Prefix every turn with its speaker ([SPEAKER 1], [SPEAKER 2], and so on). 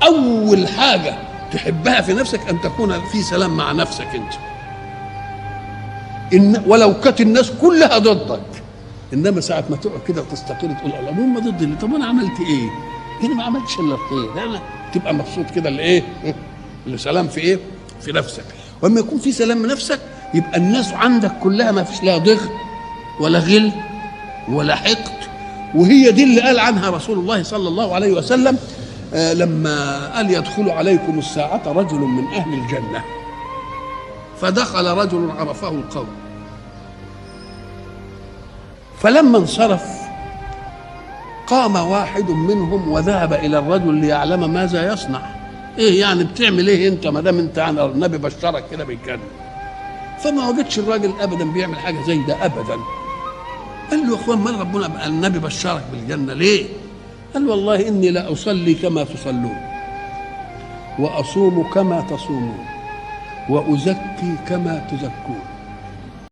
[SPEAKER 1] اول حاجه تحبها في نفسك ان تكون في سلام مع نفسك انت، إن ولو كانت الناس كلها ضدك، انما ساعه ما تقعد كده وتستقر تقول الله هم ضدي، طب انا عملت ايه؟ انا ما عملتش الا الخير، انا تبقى مبسوط كده لايه؟ لسلام في ايه؟ في نفسك. واما يكون في سلام من نفسك يبقى الناس عندك كلها ما فيش لها ضغط ولا غل ولا حقد. وهي دي اللي قال عنها رسول الله صلى الله عليه وسلم لما قال يدخل عليكم الساعة رجل من أهل الجنة، فدخل رجل عرفه القوم، فلما انصرف قام واحد منهم وذهب إلى الرجل ليعلم ماذا يصنع. ايه يعني بتعمل ايه انت ما دام انت عن النبي بشرك كده بالجنة؟ فما وجدش الراجل ابدا بيعمل حاجة زي ده ابدا. قال له يا اخوان ما ربنا النبي بشرك بالجنة ليه؟ قال والله إني لا أصلي كما تصلون، وأصوم كما تصومون، وأزكي كما تزكون،